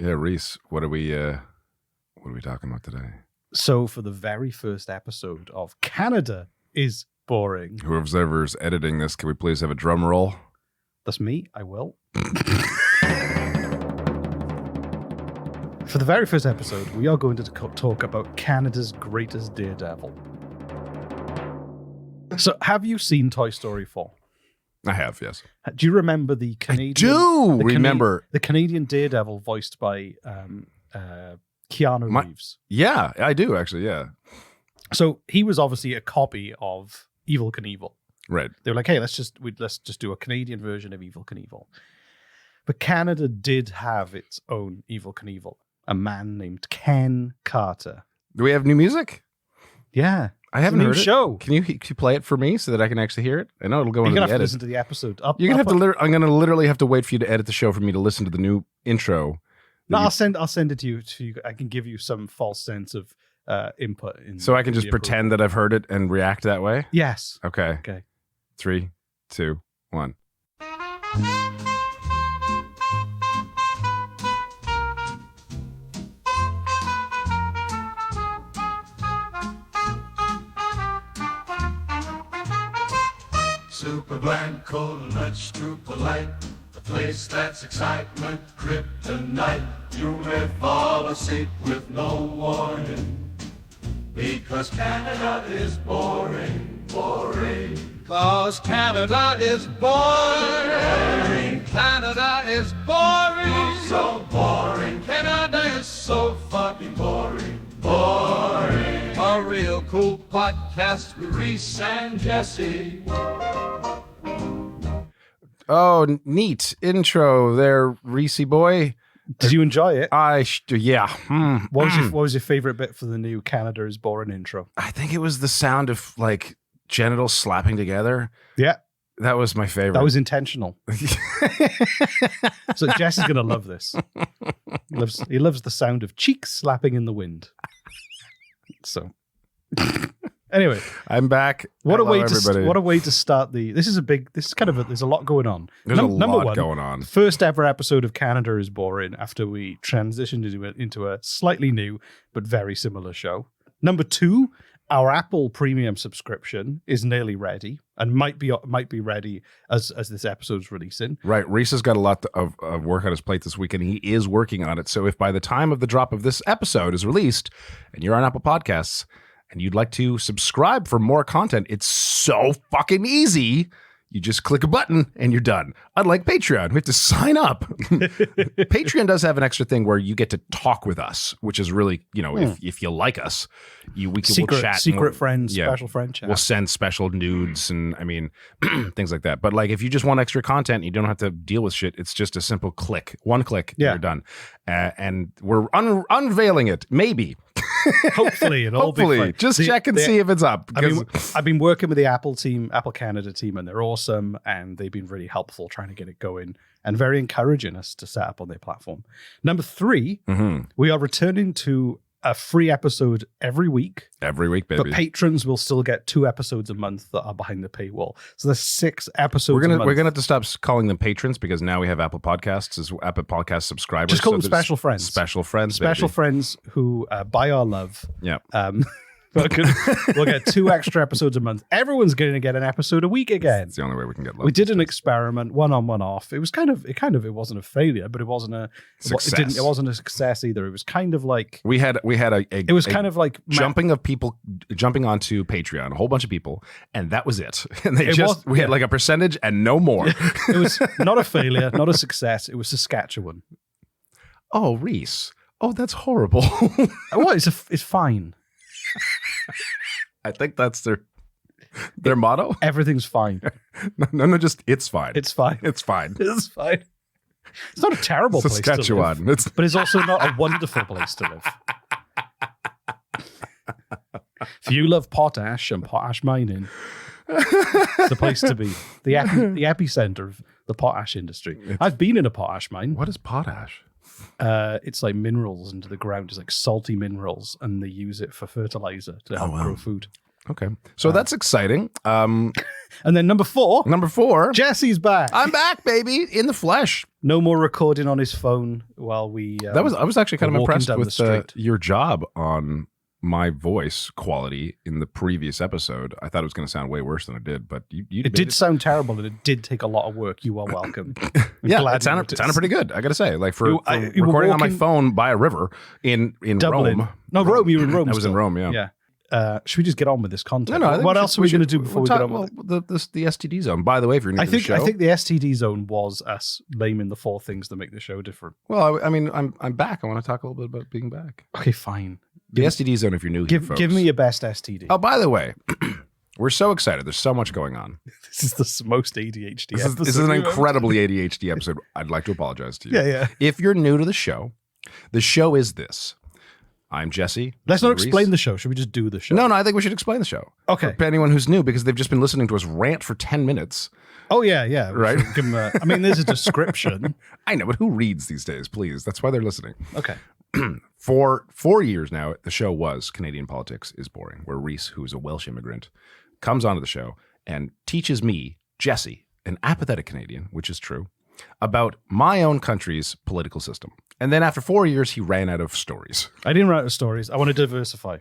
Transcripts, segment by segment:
Yeah, Reese, what are we talking about today? So for the very first episode of Canada is Boring. Whoever's editing this, can we please have a drum roll? That's me. I will. For the very first episode, we are going to talk about Canada's greatest daredevil. So, have you seen Toy Story 4? I have, yes. Do you remember the Canadian? I do remember the Canadian daredevil voiced by Keanu Reeves. Yeah, I do actually. Yeah. So he was obviously a copy of Evel Knievel. Right. They were like, "Hey, let's just do a Canadian version of Evel Knievel." But Canada did have its own Evel Knievel, a man named Ken Carter. Do we have new music? Yeah. I haven't heard it. Show. Can you play it for me so that I can actually hear it? I know it'll go into the edit. You're gonna have to listen to the episode. I'm gonna literally have to wait for you to edit the show for me to listen to the new intro. No, I'll send it to you. I can give you some false sense of input. So I can just pretend that I've heard it and react that way? Yes. Okay. Okay. 3, 2, 1. Super Blanco, lunch too polite. A place that's excitement, kryptonite. You may fall asleep with no warning. Because Canada is boring, boring. Cause Canada is boring. Canada is boring. So boring. Canada is so fucking boring, boring. A real cool podcast with Reese and Jesse. Oh, neat intro there, Reese boy. Did you enjoy it? Yeah. What was your favorite bit for the new Canada is Boring intro? I think it was the sound of like genitals slapping together. Yeah. That was my favorite. That was intentional. So Jess is going to love this. He loves the sound of cheeks slapping in the wind. So anyway, I'm back. What a way to start there's a lot going on. There's a lot going on. First ever episode of Canada is Boring after we transitioned into a slightly new but very similar show. Number 2, our Apple Premium subscription is nearly ready and might be ready as this episode's releasing. Right. Reese has got a lot of work on his plate this week, and he is working on it. So if by the time of the drop of this episode is released and you're on Apple Podcasts and you'd like to subscribe for more content, it's so fucking easy. You just click a button and you're done. Unlike Patreon, we have to sign up. Patreon does have an extra thing where you get to talk with us, which is really, if you like us, we'll chat. Secret friends, special friend chat. We'll send special nudes and things like that. But like if you just want extra content, you don't have to deal with shit. It's just a simple click. One click, you're done. And we're unveiling it, maybe. Hopefully, just check and see if it's up. I've been working with the Apple Canada team, and they're awesome, and they've been really helpful trying to get it going and very encouraging us to set up on their platform. Number 3, we are returning to a free episode every week. Every week, baby. But patrons will still get 2 episodes a month that are behind the paywall. So there's 6 episodes a month. We're gonna have to stop calling them patrons because now we have Apple Podcasts as Apple Podcast subscribers. Just call them special friends. Special friends, Special friends who buy our love. Yeah. We'll get 2 extra episodes a month. Everyone's going to get an episode a week again. It's the only way we can get love. We did an experiment, one on, one off. It was it wasn't a failure, but it wasn't a success. It wasn't a success either. It was kind of like we had it was kind of like jumping onto Patreon, a whole bunch of people, and that was it. And we had like a percentage and no more. It was not a failure, not a success. It was Saskatchewan. Oh, Reese. Oh, that's horrible. What? It's fine. I think that's their motto. Everything's fine. No, just it's fine. It's fine. It's fine. It's fine. It's not a terrible place to live, but it's also not a wonderful place to live. If you love potash and potash mining, it's the place to be. The epicenter of the potash industry. I've been in a potash mine. What is potash? It's like minerals into the ground. It's like salty minerals, and they use it for fertilizer to help grow food. Okay. So that's exciting. And then number 4, Number 4. Jesse's back. I'm back, baby, in the flesh. No more recording on his phone while we. I was actually kind of walking impressed down the with street. your job on my voice quality in the previous episode. I thought it was going to sound way worse than it did, but you It did sound terrible, and it did take a lot of work. You are welcome. Yeah, glad it sounded pretty good. I got to say, like for You were recording on my walking- phone by a river in Dublin. Rome. No, Rome. You were in Rome. I was in still. Rome. Yeah. Yeah. Should we just get on with this content? No, I think What else are we going to do before we get on with it? the STD zone? By the way, if you're new I to the think show, I think the STD zone was us naming the 4 things that make the show different. well, I mean, I'm back. I want to talk a little bit about being back. Okay, fine. The STD zone, if you're new here, folks. Give me your best STD. Oh, by the way, we're so excited. There's so much going on. This is the most ADHD. This is an incredibly ADHD episode. I'd like to apologize to you. Yeah. If you're new to the show is this. I'm Jesse. Let's not Reese. explain the show. Should we just do the show? No, I think we should explain the show. Okay. For anyone who's new, because they've just been listening to us rant for 10 minutes. Oh yeah. Right. Give them I mean, there's a description. I know, but who reads these days, please? That's why they're listening. Okay. For 4 years now, the show was Canadian Politics is Boring, where Reese, who's a Welsh immigrant, comes onto the show and teaches me, Jesse, an apathetic Canadian, which is true, about my own country's political system. And then after 4 years, he ran out of stories. I didn't write the stories. I want to diversify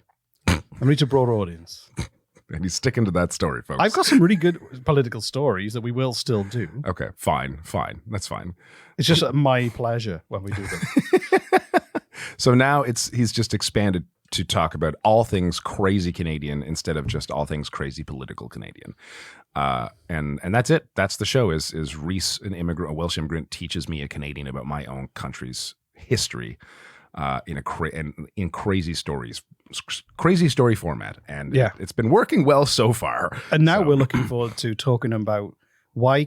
and reach a broader audience. And he's sticking to that story, folks. I've got some really good political stories that we will still do. Okay, fine. That's fine. It's just my pleasure when we do them. So now he's just expanded to talk about all things crazy Canadian instead of just all things crazy political Canadian. And that's it. That's the show is Reese, a Welsh immigrant, teaches me, a Canadian, about my own country's history in crazy stories, crazy story format. And Yeah. it's been working well so far. And now So- we're looking forward to talking about why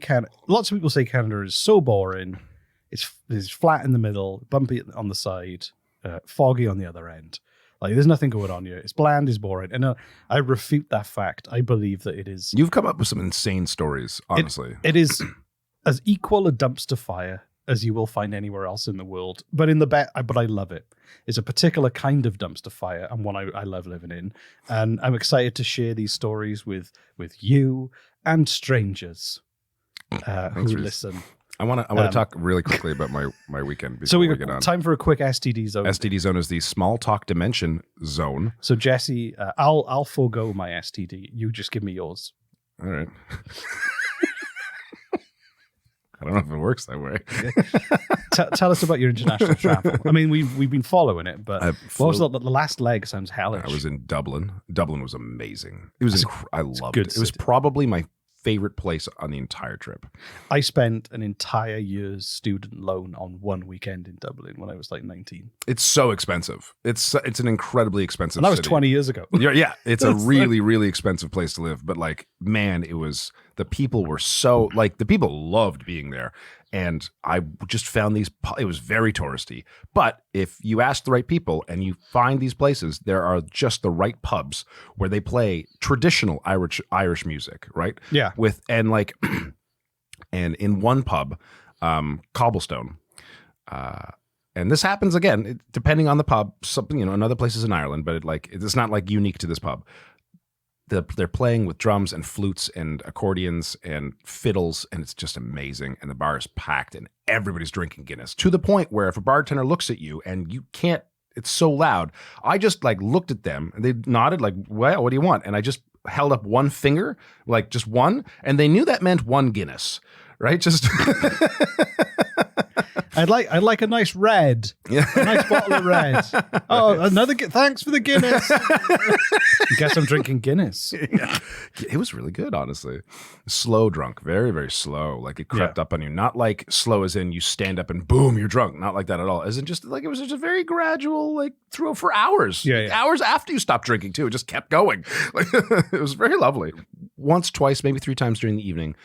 lots of people say Canada is so boring. It's flat in the middle, bumpy on the side, foggy on the other end. Like, there's nothing going on here. It's bland, it's boring. And I refute that fact. I believe that it is. You've come up with some insane stories, honestly. It is as equal a dumpster fire as you will find anywhere else in the world. But but I love it. It's a particular kind of dumpster fire and one I love living in. And I'm excited to share these stories with you and strangers who Reese. listen. I want to talk really quickly about my weekend before So we get got on. time for a quick STD zone. STD zone is the small talk dimension zone. So Jesse, I'll forego my STD. You just give me yours. All right. I don't know if it works that way. Tell us about your international travel. I mean, we've been following it, but what was the last leg? Sounds hellish. I was in Dublin. Dublin was amazing. It was I loved good it. It was city. probably my favorite place on the entire trip. I spent an entire year's student loan on one weekend in Dublin when I was like 19. It's so expensive. It's an incredibly expensive And that was city. 20 years ago. Yeah, it's a really, really expensive place to live. But like, man, the people were so, like, the people loved being there. And I just found it was very touristy. But if you ask the right people and you find these places, there are just the right pubs where they play traditional Irish music, right? Yeah. And in one pub, Cobblestone, and this happens again, depending on the pub, something, in other places in Ireland, but it's not like unique to this pub. They're playing with drums and flutes and accordions and fiddles, and it's just amazing. And the bar is packed, and everybody's drinking Guinness, to the point where if a bartender looks at you and you can't, it's so loud. I just looked at them and they nodded well, what do you want? And I just held up one finger, just one, and they knew that meant one Guinness, right? Just I'd like a nice red. Yeah. A nice bottle of red. Oh, another thanks for the Guinness. Guess I'm drinking Guinness. Yeah. It was really good, honestly. Slow drunk, very, very slow. It crept up on you. Not like slow as in you stand up and boom, you're drunk. Not like that at all. As in just it was just a very gradual, through for hours. Yeah. Hours after you stopped drinking too. It just kept going. It was very lovely. Once, twice, maybe 3 times during the evening,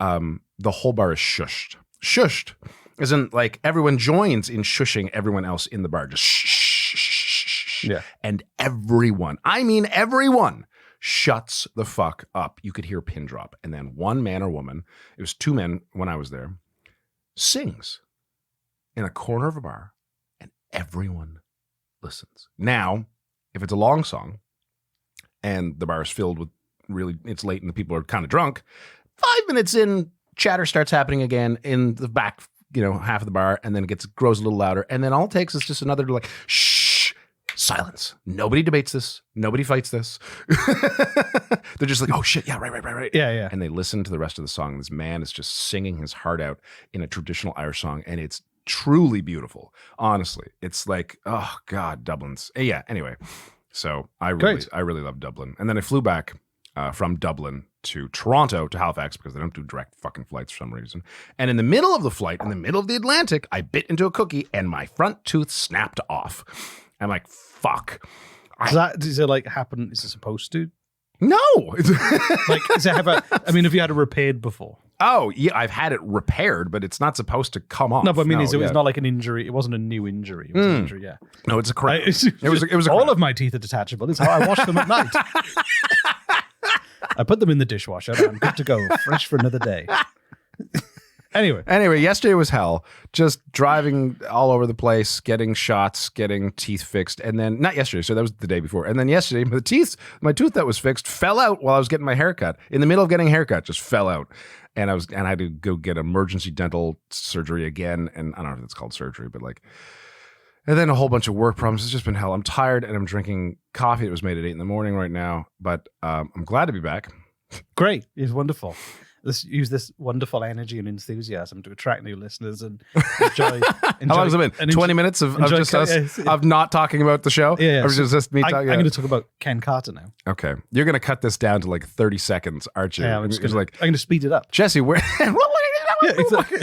the whole bar is shushed. Shushed. As in, everyone joins in shushing everyone else in the bar. Just shh. Yeah. And everyone, I mean everyone, shuts the fuck up. You could hear a pin drop. And then one man or woman, it was 2 men when I was there, sings in a corner of a bar, and everyone listens. Now, if it's a long song, and the bar is filled with it's late and the people are kind of drunk. 5 minutes in, chatter starts happening again in the back, half of the bar, and then it grows a little louder. And then all it takes is just another like, shh, silence. Nobody debates this. Nobody fights this. They're just like, oh shit, yeah, right. Yeah. And they listen to the rest of the song. This man is just singing his heart out in a traditional Irish song, and it's truly beautiful. Honestly, it's like, oh God, Dublin's. Yeah. Anyway, so I really love Dublin, and then I flew back from Dublin to Toronto to Halifax because they don't do direct fucking flights for some reason. And in the middle of the flight, in the middle of the Atlantic, I bit into a cookie and my front tooth snapped off. I'm like, fuck. Does it like happen? Is it supposed to? No. Like, have you had it repaired before? Oh, yeah, I've had it repaired, but it's not supposed to come off. No, but I mean, it was not like an injury. It wasn't a new injury. It was an injury, yeah. No, it's a crown. It was all of my teeth are detachable. It's how I wash them at night. I put them in the dishwasher and I'm good to go, fresh for another day. Anyway, yesterday was hell. Just driving all over the place, getting shots, getting teeth fixed, and then not yesterday, so that was the day before. And then yesterday, my tooth that was fixed fell out while I was getting my haircut. In the middle of getting a haircut, just fell out, and I had to go get emergency dental surgery again. And I don't know if it's called surgery, but like. And then a whole bunch of work problems. It's just been hell. I'm tired and I'm drinking coffee that was made at 8 a.m. right now. But I'm glad to be back. Great. It's wonderful. Let's use this wonderful energy and enthusiasm to attract new listeners and enjoy. How long has it been? 20 minutes of just us of not talking about the show? Yeah. Or just me talking? I'm going to talk about Ken Carter now. Okay. You're going to cut this down to like 30 seconds, aren't you? Yeah, I'm going to speed it up. Jesse, where? Yeah, exactly.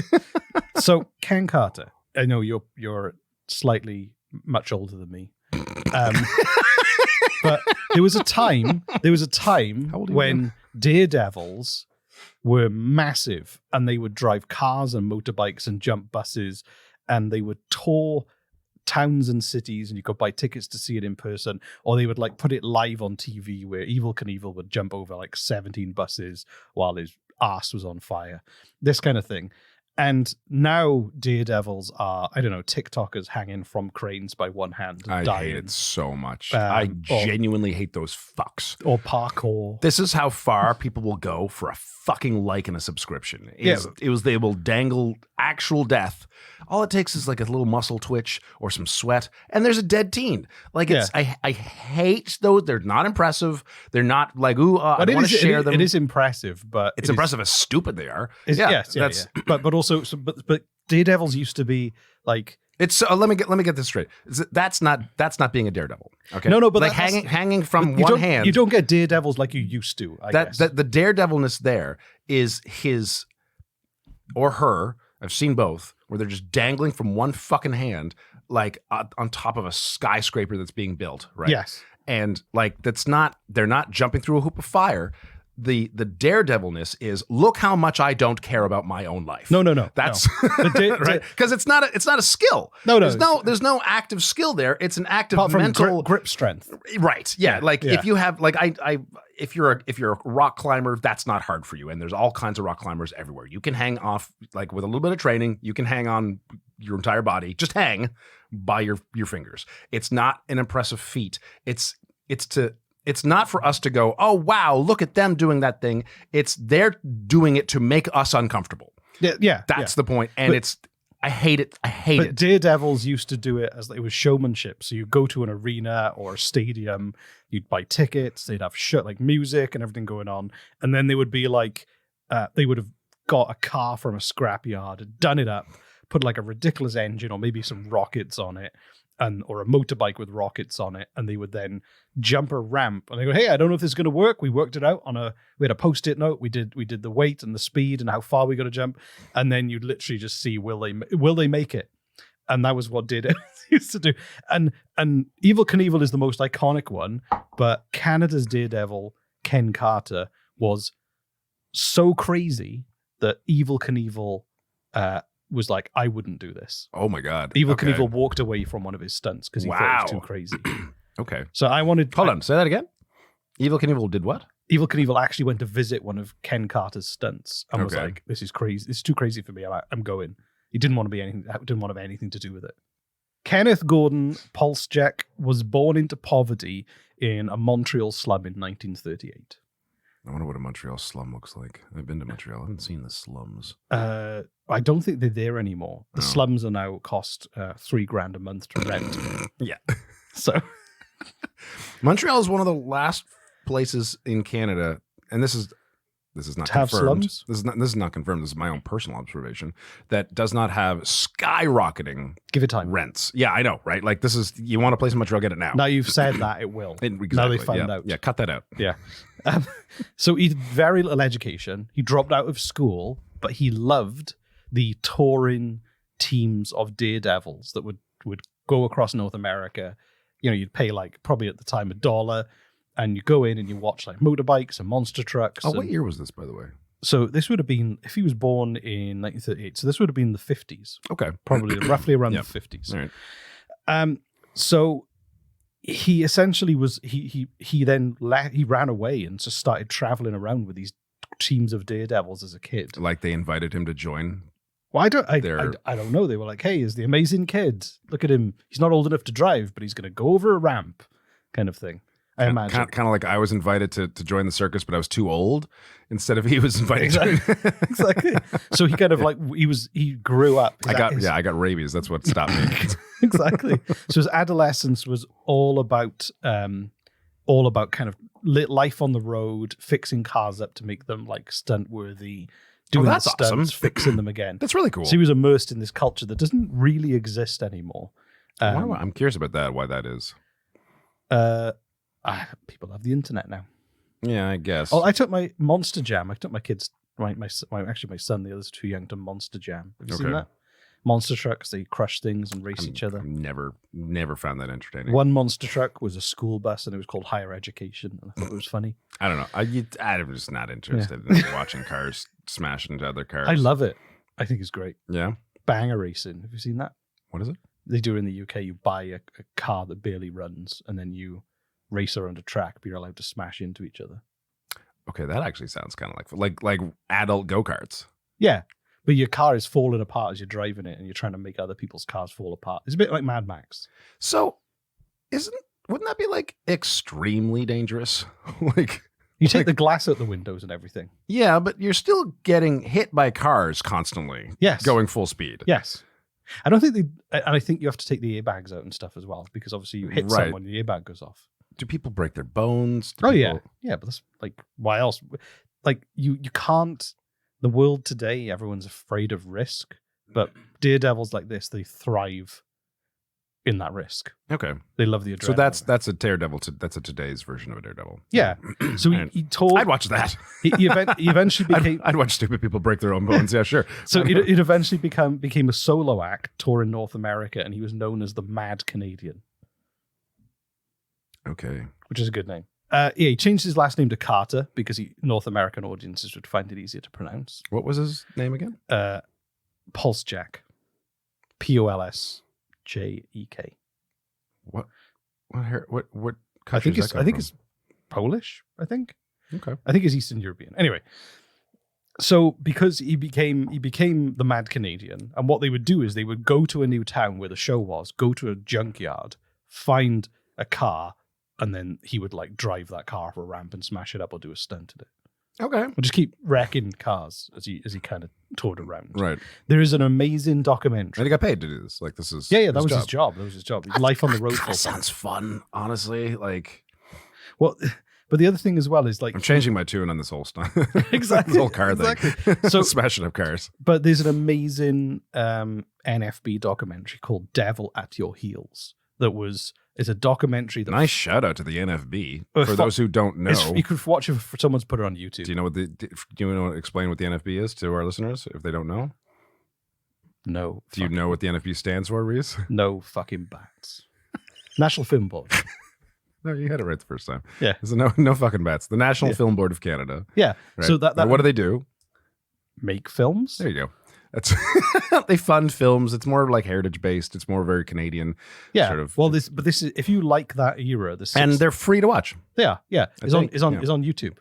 So Ken Carter, I know you're slightly much older than me, but there was a time when daredevils were massive and they would drive cars and motorbikes and jump buses and they would tour towns and cities and you could buy tickets to see it in person, or they would like put it live on TV where Evel Knievel would jump over like 17 buses while his ass was on fire, this kind of thing. And now daredevils are, I don't know, TikTokers hanging from cranes by one hand and I dying. hate it so much. I genuinely hate those fucks. Or parkour. This is how far people will go for a fucking like and a subscription. They will dangle actual death. All it takes is like a little muscle twitch or some sweat, and there's a dead teen. Like I hate those. They're not impressive. They're not like I want to share them. It is impressive, but it's impressive how stupid they are. Yes. But also, but daredevils used to be like. It's let me get this straight. That's not being a daredevil. Okay. No, but like hanging from one hand. You don't get daredevils like you used to. I guess the daredevilness there is his or her. I've seen both where they're just dangling from one fucking hand, like on top of a skyscraper that's being built. Right. Yes. And like they're not jumping through a hoop of fire. The daredevilness is look how much I don't care about my own life. No. That's right, because it's not a skill. No. There's no active skill there. It's an active mental grip strength. Right. Yeah. If you have like if you're a rock climber, that's not hard for you. And there's all kinds of rock climbers everywhere. You can hang off like with a little bit of training. You can hang on your entire body. Just hang by your fingers. It's not an impressive feat. It's not for us to go, oh, wow, look at them doing that thing. They're doing it to make us uncomfortable. Yeah. That's the point. And I hate it. But daredevils used to do it as it was showmanship. So you go to an arena or a stadium, you'd buy tickets, they'd have like music and everything going on. And then they would be like, they would have got a car from a scrapyard, done it up, put like a ridiculous engine or maybe some rockets on it. Or a motorbike with rockets on it, and they would then jump a ramp. And they go, "Hey, I don't know if this is going to work." We worked it out we had a post-it note. We did the weight and the speed and how far we got to jump, and then you'd literally just see will they make it? And that was what Daredevil used to do. And Evel Knievel is the most iconic one, but Canada's Daredevil Ken Carter was so crazy that Evel Knievel was like, I wouldn't do this. Oh my God. Evel Knievel walked away from one of his stunts because he thought it was too crazy. Okay. So Hold on, say that again? Evel Knievel did what? Evel Knievel actually went to visit one of Ken Carter's stunts and was like, this is crazy. This is too crazy for me. I'm going. He didn't want to have anything to do with it. Kenneth Gordon Polsjak was born into poverty in a Montreal slum in 1938. I wonder what a Montreal slum looks like. I've been to Montreal. I haven't seen the slums. I don't think they're there anymore. The slums are now cost $3,000 a month to rent. Yeah. So Montreal is one of the last places in Canada, and this is not to have confirmed. slums? This is not confirmed. This is my own personal observation, that does not have skyrocketing give it time. rents. Yeah, I know, right? Like, this is, you want a place in Montreal, get it now. Now you've said that, it will. Exactly. Now they found out. Yeah, cut that out. Yeah. So he had very little education. He dropped out of school, but he loved the touring teams of daredevils that would go across North America. You know, you'd pay like probably at the time $1, and you go in and you watch like motorbikes and monster trucks. Oh, what year was this, by the way? So this would have been, if he was born in 1938, so this would have been the 50s. Okay. Probably roughly around the 50s. All right. So he essentially was, he ran away and just started traveling around with these teams of daredevils as a kid. Like, they invited him to join. Well, I don't know. They were like, hey, he's the amazing kid. Look at him. He's not old enough to drive, but he's going to go over a ramp, kind of thing. I imagine. Kind of like I was invited to join the circus, but I was too old. Instead of he was invited. Exactly. So he kind of like, he grew up. I got rabies. That's what stopped me. Exactly. So his adolescence was all about kind of life on the road, fixing cars up to make them like stunt worthy, doing that's stunts, awesome. fixing them again. That's really cool. So he was immersed in this culture that doesn't really exist anymore. I'm curious about that. Why that is? People have the internet now. Yeah, I guess. Oh, I took my Monster Jam. I took my kids, my son. The others are too young to Monster Jam. Have you seen that? Monster trucks, they crush things and race each other. I've never found that entertaining. One monster truck was a school bus, and it was called Higher Education. And I thought it was funny. I don't know. I'm just not interested in watching cars smash into other cars. I love it. I think it's great. Yeah. Banger racing. Have you seen that? What is it? They do it in the UK. You buy a car that barely runs, and then you race around a track, but you're allowed to smash into each other. Okay, that actually sounds kind of like adult go-karts. Yeah, but your car is falling apart as you're driving it, and you're trying to make other people's cars fall apart. It's a bit like Mad Max. So, wouldn't that be like extremely dangerous? Like, you take the glass out the windows and everything. Yeah, but you're still getting hit by cars constantly. Yes, going full speed. Yes. I don't think and I think you have to take the airbags out and stuff as well, because obviously you hit someone, the airbag goes off. Do people break their bones? Yeah, but that's like, why else? Like, you can't. The world today, everyone's afraid of risk, but daredevils like this, they thrive in that risk. Okay, they love the adrenaline. So that's a daredevil. That's a today's version of a daredevil. Yeah. So he told. I'd watch that. He eventually became. I'd watch stupid people break their own bones. Yeah, sure. So it eventually became a solo act, touring North America, and he was known as the Mad Canadian. Okay. Which is a good name. He changed his last name to Carter because North American audiences would find it easier to pronounce. What was his name again? Pulse Jack. Polsjek. What I think it's Polish, I think. Okay. I think it's Eastern European. Anyway. So because he became the Mad Canadian, and what they would do is they would go to a new town where the show was, go to a junkyard, find a car, and then he would like drive that car off a ramp and smash it up or do a stunt in it. Okay. Or just keep wrecking cars as he kind of toured around. Right. There is an amazing documentary. And he got paid to do this. Like, this is that was his job. That was his job. Life on the road. That sounds fun, honestly. Like, well, but the other thing as well is like, I'm changing my tune on this whole stuff. Exactly. This whole car thing. So smashing up cars. But there's an amazing NFB documentary called Devil at Your Heels. It's a documentary. Nice shout out to the NFB. For those who don't know, you could watch it for someone's put it on YouTube. Do you know explain what the NFB is to our listeners if they don't know? No. Do you know what the NFB stands for, Reese? No fucking bats. National Film Board. No, you had it right the first time. Yeah. There's no fucking bats. The National Film Board of Canada. Yeah. Right? So that what do they do? Make films. There you go. That's they fund films. It's more like heritage based. It's more very Canadian. Yeah. Sort of. Well, this is if you like that era, and they're free to watch. They are. Yeah. It's on YouTube.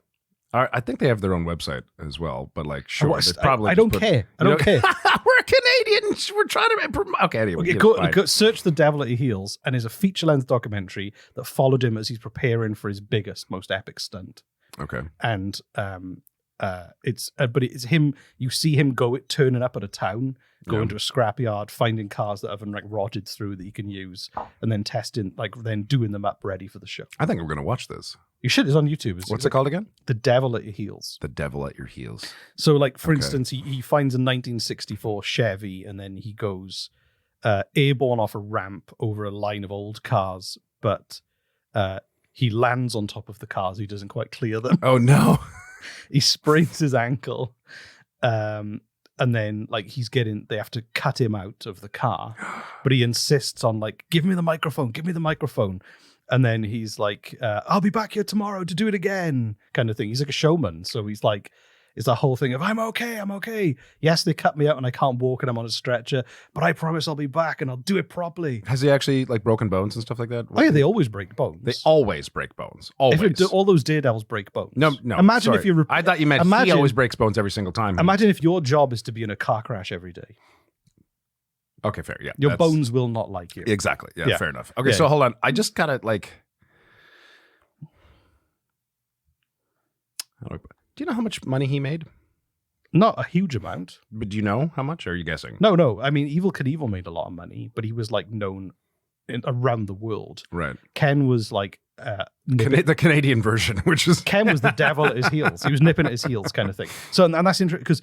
I think they have their own website as well, but like, sure, What- they probably I just don't put- care. I you don't care. We're Canadians. We're trying to. Okay, anyway. Okay, yeah, fine. search The Devil at Your Heels, and is a feature-length documentary that followed him as he's preparing for his biggest, most epic stunt. Okay. And it's him. You see him turning up at a town, going to a scrapyard, finding cars that haven't like rotted through that you can use, and then testing, then doing them up ready for the show. I think we're gonna watch this. You should. It's on YouTube. What's it called again? The Devil at Your Heels. The Devil at Your Heels. So, like, for Okay. instance, he finds a 1964 Chevy, and then he goes airborne off a ramp over a line of old cars, but he lands on top of the cars. He doesn't quite clear them. Oh no. He sprains his ankle, and then they have to cut him out of the car, but he insists on give me the microphone. And then he's like, I'll be back here tomorrow to do it again, kind of thing. He's like a showman. So he's like, it's that whole thing of, I'm okay. Yes, they cut me out and I can't walk and I'm on a stretcher, but I promise I'll be back and I'll do it properly. Has he actually broken bones and stuff like that? Oh yeah, they always break bones. They always break bones. Always. All those daredevils break bones. No. Imagine sorry. if you. I thought you meant he always breaks bones every single time. Imagine if your job is to be in a car crash every day. Okay, fair. Yeah. Your bones will not like you. Exactly. Yeah, Yeah. fair enough. Okay, Yeah. so hold on. I just gotta do you know how much money he made? Not a huge amount. But do you know how much? Or are you guessing? No. I mean, Evel Knievel made a lot of money, but he was known around the world. Right. Ken was The Canadian version, which is Ken was the devil at his heels. He was nipping at his heels, kind of thing. So, and that's interesting because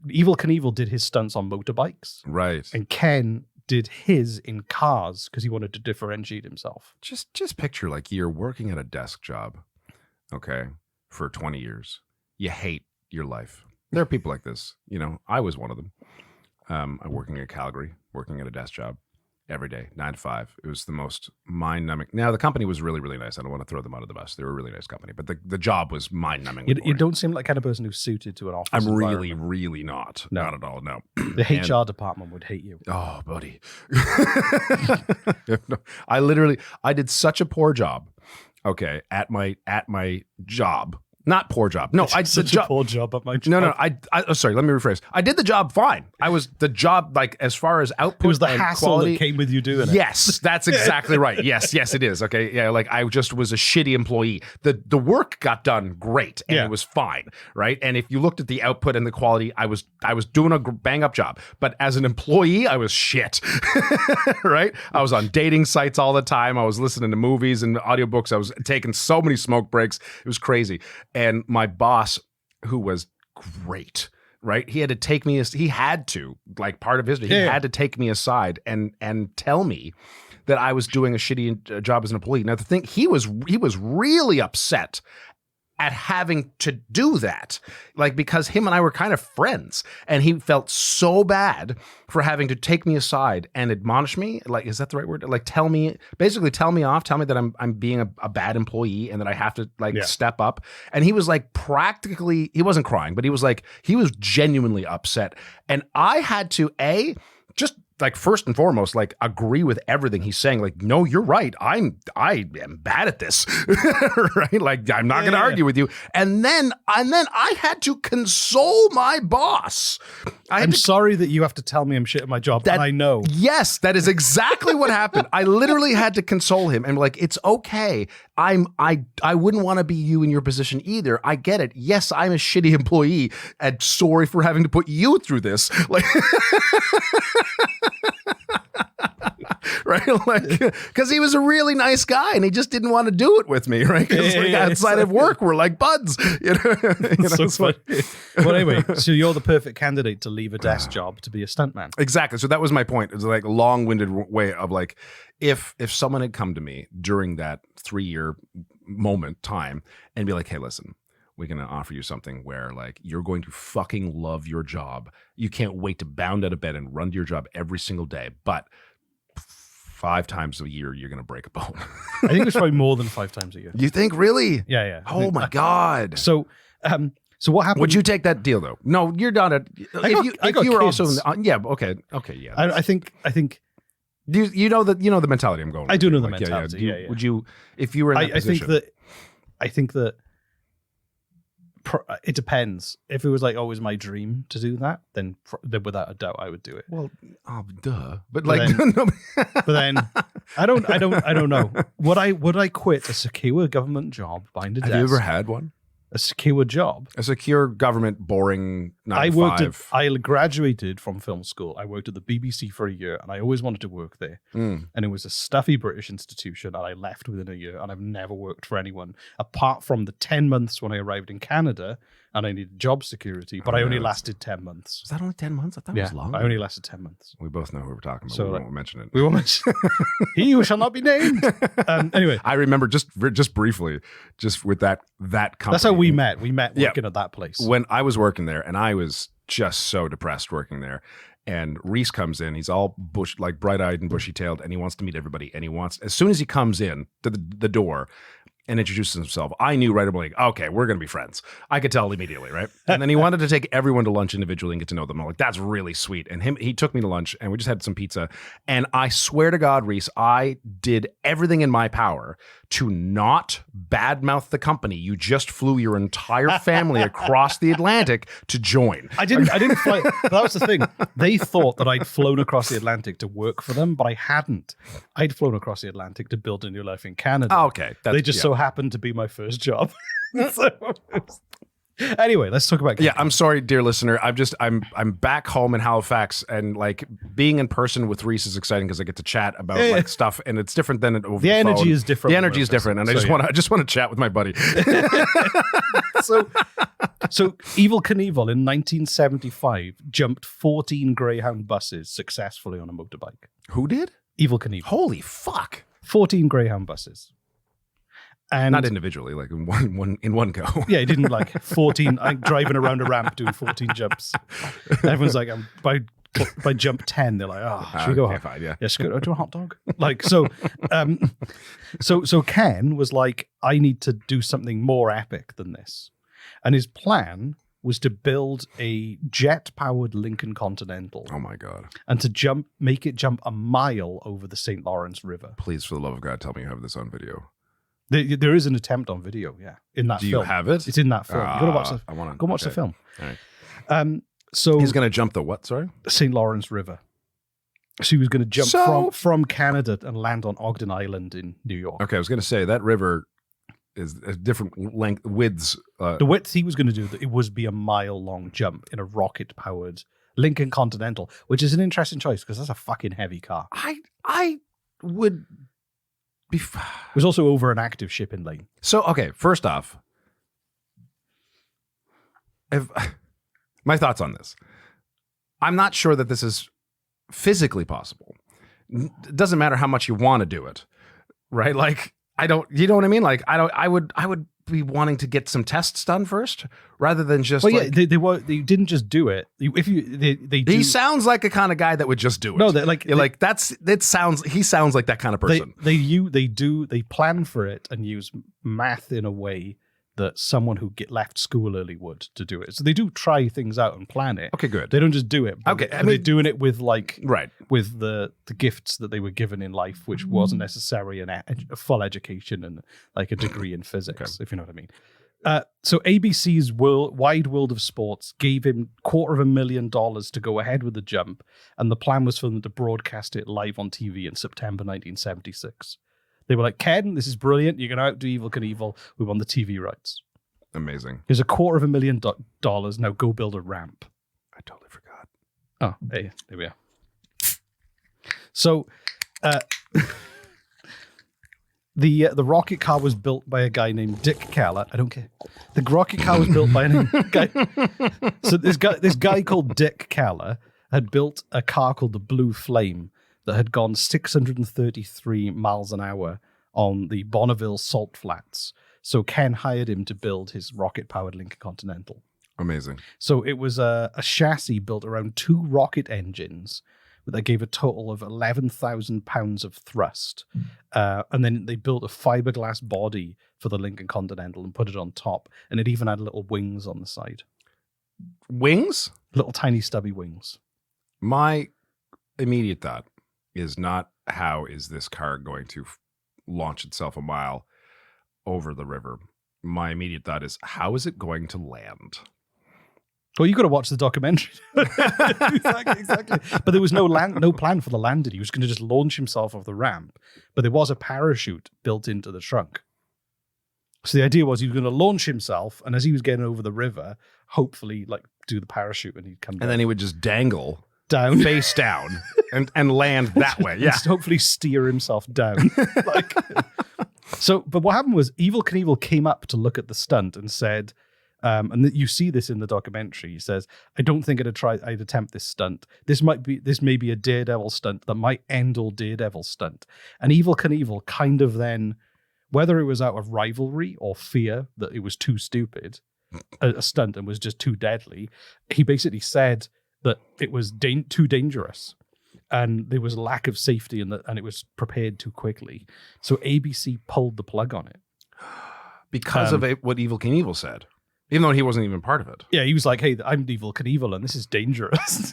Evel Knievel did his stunts on motorbikes, right. and Ken did his in cars because he wanted to differentiate himself. Just picture you're working at a desk job, okay, for 20 years. You hate your life. There are people like this. I was one of them. I'm working in Calgary, working at a desk job every day, 9 to 5. It was the most mind-numbing. Now, the company was really, really nice. I don't want to throw them under the bus. They were a really nice company, but the job was mind-numbing. You don't seem like the kind of person who's suited to an office. I'm really, environment. really not. No. Not at all, no. The HR department would hate you. Oh, buddy. I did such a poor job, okay, at my job. Not poor job. No, I did such a poor job at my job. No. I sorry. Let me rephrase. I did the job fine. I was the job as far as output. It was the and hassle quality, that came with you doing it. Yes, that's exactly right. Yes, it is. Okay, yeah. I just was a shitty employee. The work got done great, and Yeah. it was fine, right? And if you looked at the output and the quality, I was doing a bang up job. But as an employee, I was shit, right? I was on dating sites all the time. I was listening to movies and audiobooks. I was taking so many smoke breaks. It was crazy. And my boss, who was great, right? He had to take me. He had to, part of his. He had to take me aside and tell me that I was doing a shitty job as an employee. Now the thing, he was really upset at having to do that, because him and I were kind of friends, and he felt so bad for having to take me aside and admonish me. Is that the right word? Tell me off, tell me that I'm being a bad employee and that I have to step up. And he was practically, he wasn't crying, but he was genuinely upset. And I had to just first and foremost, agree with everything he's saying. No, you're right. I am bad at this, right? I'm not going to argue with you. And then I had to console my boss. I'm sorry that you have to tell me I'm shit at my job. And I know. Yes, that is exactly what happened. I literally had to console him and it's okay. I wouldn't want to be you in your position either. I get it. Yes, I'm a shitty employee and sorry for having to put you through this. Right, because he was a really nice guy and he just didn't want to do it with me, right? Because outside of work we're like buds, So funny. Well, anyway, so you're the perfect candidate to leave a desk job to be a stuntman. Exactly. So that was my point. It was a long-winded way of if someone had come to me during that 3-year time and be like, hey, listen, we're going to offer you something where you're going to fucking love your job. You can't wait to bound out of bed and run to your job every single day. But 5 times a year, you're going to break a bone. I think it's probably more than 5 times a year. You think really? Yeah. Oh my God. So what happened? Would you take that deal though? No, you're not. If you were also in the, okay. Yeah. I think you know the mentality I'm going. I do know the Yeah. mentality. Yeah. Would you, if you were in that position? I think that It depends. If it was like always my dream to do that, then without a doubt I would do it. Well, duh. But But like, then- no, But then I don't know. Would I quit a secure government job behind a desk? have you ever had one? A secure job? A secure government, boring 9 to 5. I graduated from film school. I worked at the BBC for a year, and I always wanted to work there. Mm. And it was a stuffy British institution, and I left within a year, and I've never worked for anyone apart from the 10 months when I arrived in Canada and I needed job security, but Oh, I yeah, only that's- lasted 10 months. Was that only 10 months? I thought it was long. I only lasted 10 months. We both know who we're talking about. So, We like, won't mention it. We almost he who shall not be named. Anyway, I remember just briefly, just with that company. that's how we met. We met Yeah. working at that place. When I was working there, and I was just so depressed working there. And Reese comes in. He's all like bright-eyed and bushy-tailed, and he wants to meet everybody. And he wants, as soon as he comes in to the door and introduces himself, I knew right away, like, okay, we're going to be friends. I could tell immediately, right? And then he wanted to take everyone to lunch individually and get to know them. I'm like, that's really sweet. And he took me to lunch, and we just had some pizza. And I swear to God, Reese, I did everything in my power to not badmouth the company. You just flew your entire family across the Atlantic to join. I didn't fly. That was the thing. They thought that I'd flown across the Atlantic to work for them, but I hadn't. I'd flown across the Atlantic to build a new life in Canada. Oh, okay. They just so happened to be my first job. So, anyway, let's talk about Yeah, I'm sorry, dear listener. I'm back home in Halifax, and like being in person with Reese is exciting because I get to chat about like stuff, and it's different than over the energy phone. is different. The energy is different, and I just want to chat with my buddy. So Evel Knievel in 1975 jumped 14 Greyhound buses successfully on a motorbike. Who did? Evel Knievel. Holy fuck! 14 Greyhound buses. And Not individually, like in one go. yeah, he didn't like 14 driving around a ramp doing 14 jumps. Everyone's like, by jump 10, they're like, oh, should we go? Okay, fine, yeah. Yeah, should we go to a hot dog? Like, so Ken was like, I need to do something more epic than this. And his plan was to build a jet-powered Lincoln Continental Oh my God! and to make it jump a mile over the St. Lawrence River. Please, for the love of God, tell me you have this on video. There is an attempt on video, yeah, in that Do film. you have it? It's in that film. You gotta watch the. I want to Go watch the film. All right. So He's gonna jump the what? Sorry. St. Lawrence River. So he was going to jump from Canada and land on Ogden Island in New York. Okay, I was gonna say that river is a different widths. The width he was going to do, it would be a mile-long jump in a rocket-powered Lincoln Continental, which is an interesting choice because that's a fucking heavy car. I would be. It was also over an active shipping lane. So, okay, first off, my thoughts on this. I'm not sure that this is physically possible. It doesn't matter how much you want to do it, right? Like, you know what I mean? Like, I would be wanting to get some tests done first rather than just. Well, yeah, they didn't just do it. He sounds like a kind of guy that would just do it. No, he sounds like that kind of person. They plan for it and use math in a way that someone who left school early would to do it. So they do try things out and plan it. Okay, good. They don't just do it. Okay, they're doing it with right with the gifts that they were given in life, which wasn't necessarily a full education and like a degree in physics, if you know what I mean. So ABC's Wide World of Sports gave him $250,000 to go ahead with the jump, and the plan was for them to broadcast it live on TV in September 1976. They were like, Ken, this is brilliant. You're going to outdo Evel Knievel. We won the TV rights. Amazing. Here's $250,000. Now go build a ramp. I totally forgot. Oh, hey, there we are. So, the rocket car was built by a guy named Dick Keller. I don't care. The rocket car was built by a guy. So this guy called Dick Keller had built a car called the Blue Flame that had gone 633 miles an hour on the Bonneville Salt Flats. So Ken hired him to build his rocket-powered Lincoln Continental. Amazing. So it was a chassis built around 2 rocket engines that gave a total of 11,000 pounds of thrust. And then they built a fiberglass body for the Lincoln Continental and put it on top. And it even had little wings on the side. Wings? Little tiny stubby wings. My immediate thought is not how is this car going to launch itself a mile over the river. my immediate thought is, how is it going to land? Well, you got to watch the documentary. exactly. But there was no plan for the landing. He was going to just launch himself off the ramp. But there was a parachute built into the trunk. So the idea was he was going to launch himself, and as he was getting over the river, hopefully, like, do the parachute, and he'd come down. And then he would just dangle down, face down, and land that way. Yeah. And hopefully steer himself down. But what happened was Evel Knievel came up to look at the stunt and said, and you see this in the documentary. He says, "I don't think I'd attempt this stunt. This may be a Daredevil stunt that might end all Daredevil stunt." And Evel Knievel kind of then, whether it was out of rivalry or fear that it was too stupid, a stunt and was just too deadly, he basically said that it was too dangerous, and there was lack of safety, and it was prepared too quickly. So ABC pulled the plug on it because of what Evel Knievel said. Even though he wasn't even part of it. Yeah, he was like, "Hey, I'm Evel Knievel, and this is dangerous."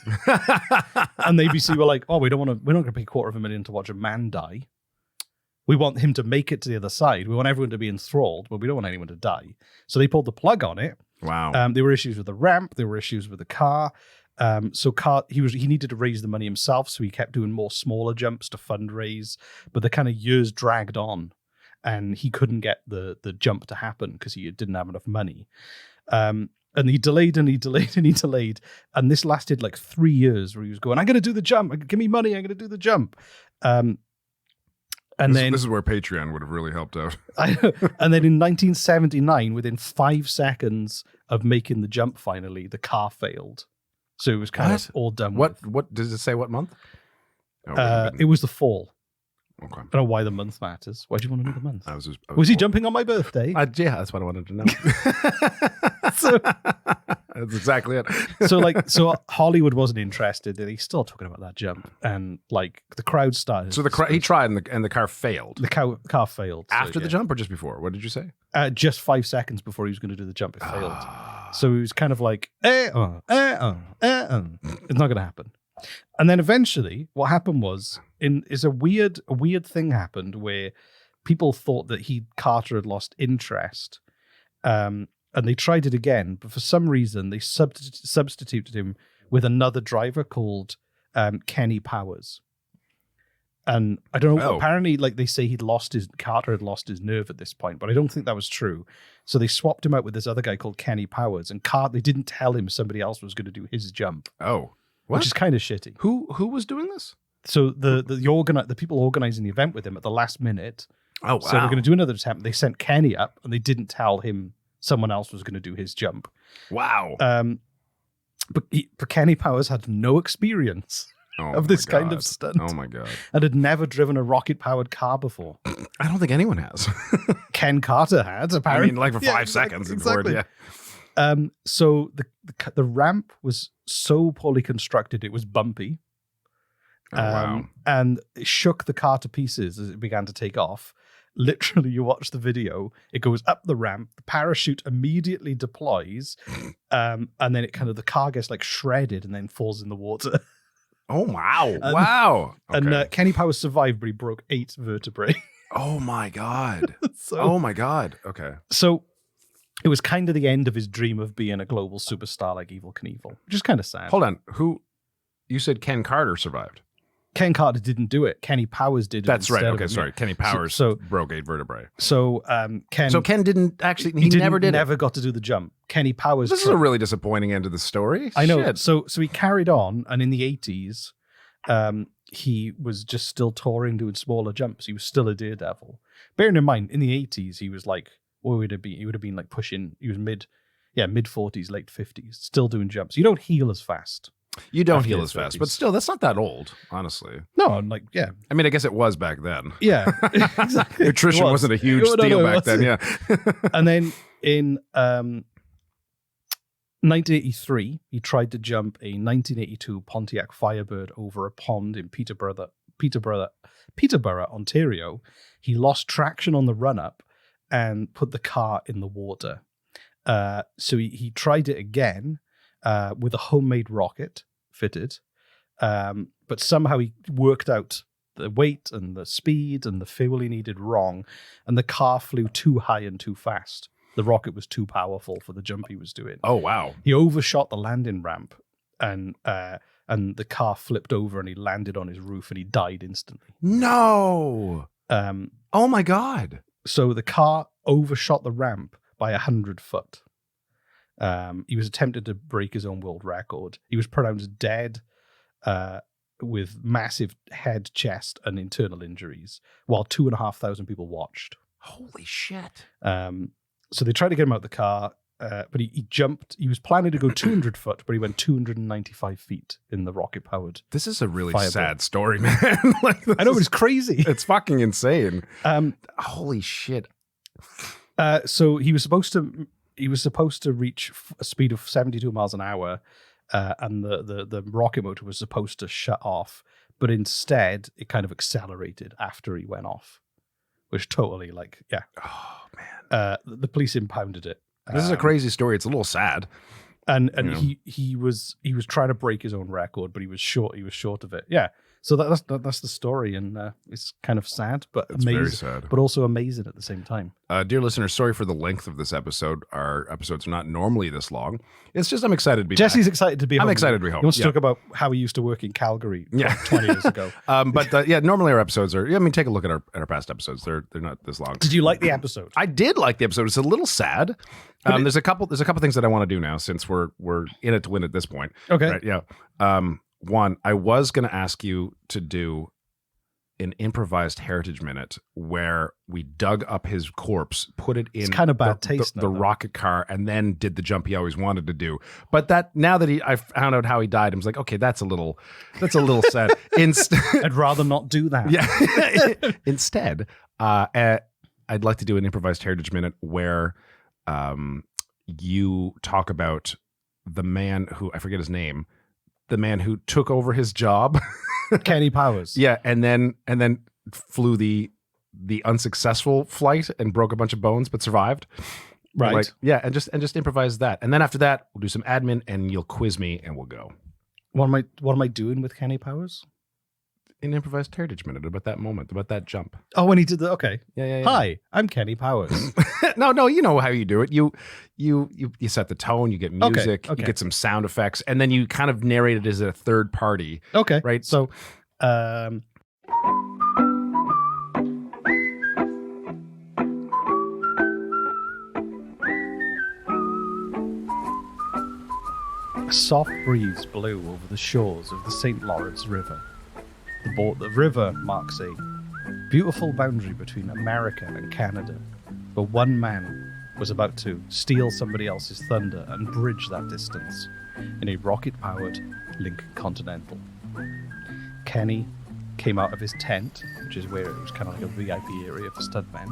And the ABC were like, "Oh, we're not going to pay $250,000 to watch a man die. We want him to make it to the other side. We want everyone to be enthralled, but we don't want anyone to die." So they pulled the plug on it. Wow. There were issues with the ramp. There were issues with the car. He needed to raise the money himself, so he kept doing more smaller jumps to fundraise. But the kind of years dragged on, and he couldn't get the jump to happen because he didn't have enough money. And he delayed and he delayed and he delayed. And this lasted like 3 years where he was going, "I'm going to do the jump. Give me money. I'm going to do the jump." This is where Patreon would have really helped out. And then in 1979, within 5 seconds of making the jump finally, the car failed. So it was kind of all done with. What does it say? What month? It was the fall. Okay. I don't know why the month matters. Why do you want to know the month? Was he jumping on my birthday? Yeah, that's what I wanted to know. That's exactly it. So Hollywood wasn't interested, and he's still talking about that jump, and like the crowd started. So he tried, and the car failed. The car failed After the jump, or just before? What did you say? Just 5 seconds before he was going to do the jump, it failed. So he was kind of like, it's not going to happen. And then eventually, what happened was, a weird thing happened where people thought that Carter had lost interest, and they tried it again, but for some reason they substituted him with another driver called Kenny Powers. And I don't know. Apparently, like they say, Carter had lost his nerve at this point, but I don't think that was true. So they swapped him out with this other guy called Kenny Powers, and they didn't tell him somebody else was going to do his jump. Oh. What? Which is kind of shitty. Who was doing this? So the people organizing the event with him at the last minute. Oh, wow. So they're going to do another attempt. They sent Kenny up, and they didn't tell him someone else was going to do his jump. Wow. But Kenny Powers had no experience of this kind of stunt. Oh my God. And had never driven a rocket-powered car before. I don't think anyone has. Ken Carter had, apparently. I mean, like for 5 seconds. Exactly. Yeah. So the ramp was so poorly constructed, it was bumpy. Wow. And it shook the car to pieces as it began to take off. Literally, you watch the video, it goes up the ramp, the parachute immediately deploys, and then the car gets like shredded and then falls in the water. Oh, wow. Wow. Okay. And Kenny Powers survived, but he broke 8 vertebrae. Oh, my God. Oh, my God. Okay. So it was kind of the end of his dream of being a global superstar like Evel Knievel, which is kind of sad. Hold on. You said Ken Carter survived? Ken Carter didn't do it. Kenny Powers did it. That's right. Okay, sorry. Kenny Powers broke 8 vertebrae. So Ken didn't actually. He never got to do the jump. Kenny Powers. This is a really disappointing end to the story. I know. Shit. So he carried on, and in the 80s, he was just still touring, doing smaller jumps. He was still a daredevil. Bearing in mind, in the 80s, he was like, what would it be? He would have been like pushing. He was mid 40s, late 50s, still doing jumps. You don't heal as fast. You don't heal as fast, but still, that's not that old, honestly. No, I'm like, yeah. I mean, I guess it was back then. Yeah, exactly. Nutrition wasn't a huge deal back then, yeah. And then in 1983, he tried to jump a 1982 Pontiac Firebird over a pond in Peterborough, Ontario. He lost traction on the run-up and put the car in the water. So he tried it again with a homemade rocket fitted, but somehow he worked out the weight and the speed and the fuel he needed wrong, and the car flew too high and too fast. The rocket was too powerful for the jump he was doing. Oh, wow. He overshot the landing ramp, and the car flipped over and he landed on his roof and he died instantly. No. Oh, my God. So the car overshot the ramp by 100 foot. He was attempting to break his own world record. He was pronounced dead with massive head, chest, and internal injuries, while 2,500 people watched. Holy shit. So they tried to get him out of the car, but he jumped. He was planning to go 200 foot, but he went 295 feet in the rocket-powered. This is a really Fireball. sad story, man. I know, but it's crazy. It's fucking insane. Holy shit. So he was supposed to reach a speed of 72 miles an hour, and the rocket motor was supposed to shut off, but instead it kind of accelerated after he went off, which totally Oh, man. The police impounded it. This is a crazy story. It's a little sad. And You know. he was trying to break his own record, but he was short of it. Yeah. So that's the story, and it's kind of sad, but It's amazing, very sad. but also amazing at the same time. Dear listeners, sorry for the length of this episode. Our episodes are not normally this long. It's just I'm excited to be Jesse's back. excited to be I'm home. excited to be home. He wants Yeah. to talk about how he used to work in Calgary Yeah. 20 years ago. But normally our episodes are. I mean, take a look at our past episodes. They're not this long. Did you like the episode? I did like the episode. It's a little sad. There's a couple things that I want to do now since we're in it to win at this point. Okay. Right? Yeah. One, I was going to ask you to do an improvised heritage minute where we dug up his corpse, put it in It's kind of bad taste the now, though. rocket car, and then did the jump he always wanted to do. But that now that I found out how he died, I was like, okay, that's a little sad. I'd rather not do that. Yeah. Instead, I'd like to do an improvised heritage minute where you talk about the man who, I forget his name, the man who took over his job. Kenny Powers. Yeah, and then flew the unsuccessful flight and broke a bunch of bones but survived. Right. Like, yeah, and just improvise that. And then after that, we'll do some admin and you'll quiz me and we'll go. What am I doing with Kenny Powers? An improvised heritage minute about that moment, about that jump. Oh, when he did the okay. Yeah. Hi, I'm Kenny Powers. No, you know how you do it. You set the tone, you get music, okay. you get some sound effects, and then you kind of narrate it as a third party. Okay. Right. So a soft breeze blew over the shores of the St. Lawrence River. The river marks a beautiful boundary between America and Canada, but one man was about to steal somebody else's thunder and bridge that distance in a rocket-powered Lincoln Continental. Kenny came out of his tent, which is where it was kind of like a VIP area for stuntmen,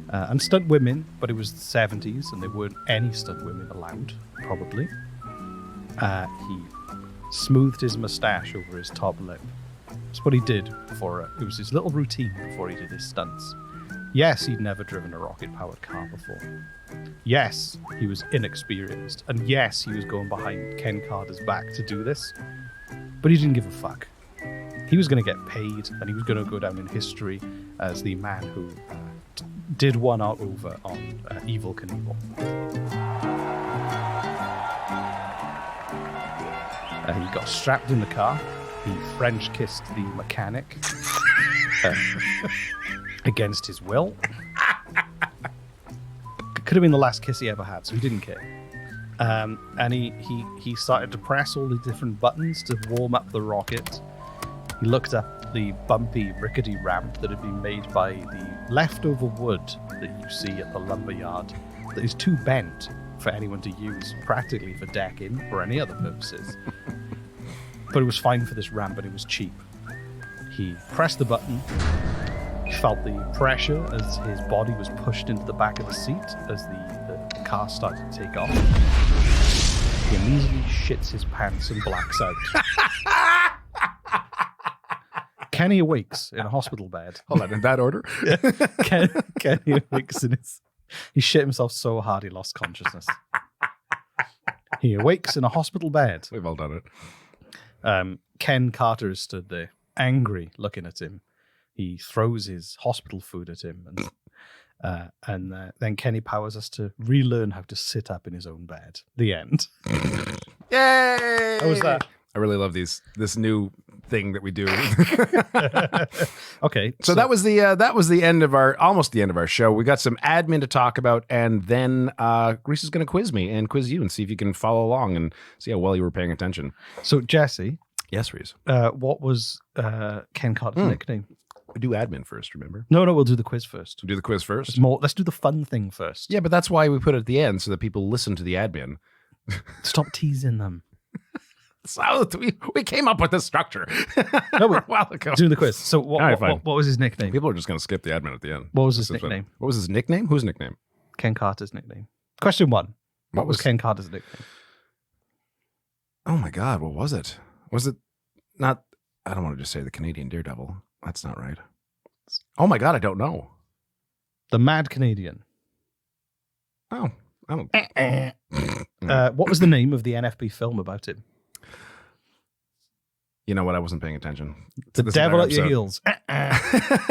and stunt women, but it was the 70s and there weren't any stunt women allowed, probably. He smoothed his mustache over his top lip. That's what he did before. It was his little routine before he did his stunts. Yes, he'd never driven a rocket-powered car before. Yes, he was inexperienced. And yes, he was going behind Ken Carter's back to do this. But he didn't give a fuck. He was going to get paid, and he was going to go down in history as the man who did one out over on Evel Knievel. He got strapped in the car. He French kissed the mechanic against his will. Could have been the last kiss he ever had, so he didn't care. And he started to press all the different buttons to warm up the rocket. He looked up the bumpy, rickety ramp that had been made by the leftover wood that you see at the lumber yard that is too bent for anyone to use practically for decking or any other purposes. But it was fine for this ramp, and it was cheap. He pressed the button. He felt the pressure as his body was pushed into the back of the seat as the car started to take off. He immediately shits his pants and blacks out. Kenny awakes in a hospital bed. Hold on, in that order? Kenny awakes in his... He shit himself so hard he lost consciousness. He awakes in a hospital bed. We've all done it. Ken Carter is stood there, angry, looking at him. He throws his hospital food at him, And then Kenny powers us to relearn how to sit up in his own bed. The end. Yay! How was that? I really love this new thing that we do. Okay. So that was the end of almost the end of our show. We got some admin to talk about, and then Reese is going to quiz me and quiz you and see if you can follow along and see how well you were paying attention. So Jesse, Yes, Reese. what was Ken Carter's nickname? We do admin first, remember? No, we'll do the quiz first. We do the quiz first. Let's do the fun thing first. Yeah, but that's why we put it at the end so that people listen to the admin. Stop teasing them. So we came up with this structure No, a while ago. Do the quiz. So All right, fine. what was his nickname? People are just going to skip the admin at the end. What was his This is nickname? funny. What was his nickname? Whose nickname? Ken Carter's nickname. Question 1. What was was- Ken Carter's nickname? Oh my God, what was it? Was it not? I don't want to just say the Canadian Daredevil. That's not right. Oh my God, I don't know. The Mad Canadian. Oh, I don't. What was the name of the NFB film about him? You know what? I wasn't paying attention. The This Devil at entire Your episode. Heels.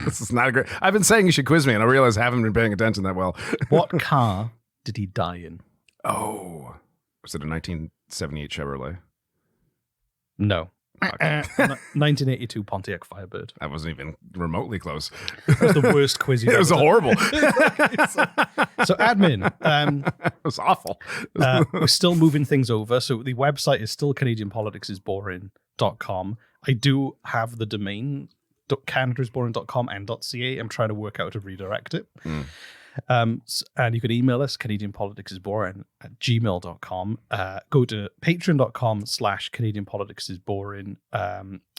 This is not a great. I've been saying you should quiz me, and I realize I haven't been paying attention that well. What car did he die in? Oh, was it a 1978 Chevrolet? No. Okay. 1982 Pontiac Firebird. That wasn't even remotely close. That was the worst quiz you've It was ever done. horrible. So admin, It was awful. we're still moving things over. So the website is still CanadianPoliticsIsBoring.com. I do have the domain CanadaIsBoring.com and .ca. I'm trying to work out how to redirect it. And you can email us, CanadianPoliticsIsBoring@gmail.com. Go to patreon.com/CanadianPoliticsIsBoring,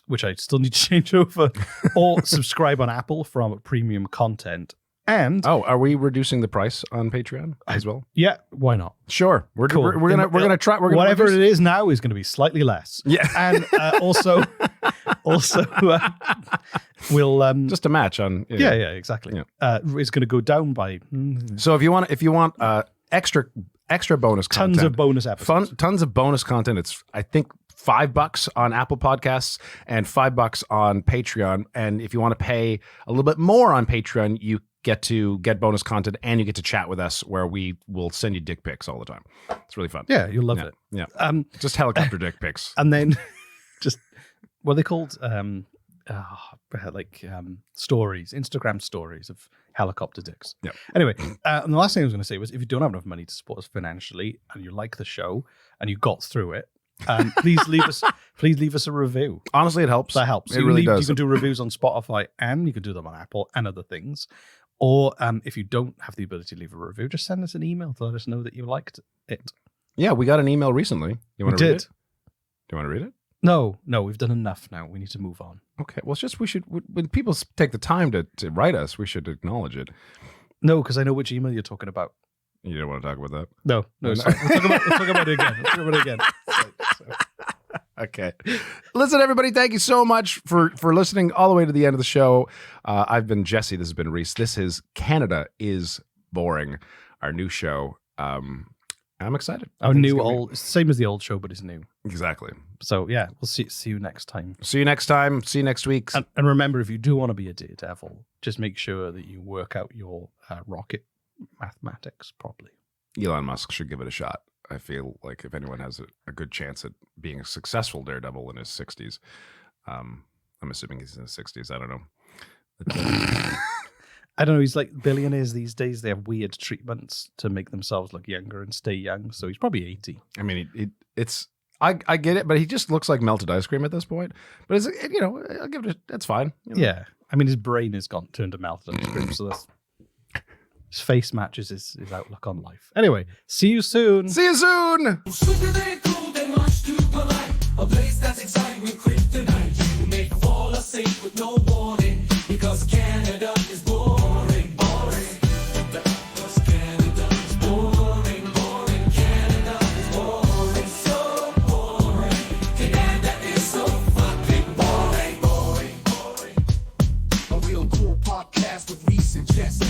which I still need to change over, or subscribe on Apple from premium content. And Are we reducing the price on Patreon as well? yeah, why not? Sure. We're Cool. gonna try. We're gonna Whatever reduce- it is now is going to be slightly less. Yeah. And also, we'll Just a match on. yeah, exactly. Yeah. It's going to go down by So if you want extra bonus content, tons of bonus episodes. tons of bonus content. It's I think $5 on Apple Podcasts and $5 on Patreon. And if you want to pay a little bit more on Patreon, you get to get bonus content and you get to chat with us where we will send you dick pics all the time. It's really fun. Yeah, you'll love it. Yeah. Just helicopter dick pics. And then just what are they called? Stories, Instagram stories of helicopter dicks. Yeah. Anyway, and the last thing I was going to say was if you don't have enough money to support us financially and you like the show and you got through it, please leave us a review. Honestly, it helps. That helps. It really You does. can do reviews on Spotify and you can do them on Apple and other things. Or if you don't have the ability to leave a review, just send us an email to let us know that you liked it. Yeah, we got an email recently. You want to read it? Do you want to read it? No, we've done enough now. We need to move on. Okay. Well, it's just when people take the time to write us, we should acknowledge it. No, because I know which email you're talking about. You don't want to talk about that? No, it's fine. We'll talk about it again. Okay. Listen, everybody, thank you so much for listening all the way to the end of the show. I've been Jesse. This has been Reese. This is Canada is Boring, our new show. I'm excited. Our new old, same as the old show, but it's new. Exactly. So yeah, we'll see you next time. See you next time. See you next week. And remember, if you do want to be a daredevil, just make sure that you work out your rocket mathematics properly. Elon Musk should give it a shot. I feel like if anyone has a good chance at being a successful daredevil in his 60s, I'm assuming he's in his 60s. I don't know. I don't know. He's like billionaires these days. They have weird treatments to make themselves look younger and stay young. So he's probably 80. I mean, I get it, but he just looks like melted ice cream at this point. But it's, I'll give it. That's fine. Yeah. I mean, his brain has turned to melted ice cream. So his face matches his outlook on life. Anyway, see you soon. See you soon. Superman cool, they much too polite. A place that's exciting with kryptonite. You may fall asleep with no warning because Canada is boring, boring. Because Canada is boring, boring. Canada is boring, so boring. Canada is so fucking boring, boring, boring. A real cool podcast with Reese and Jesse.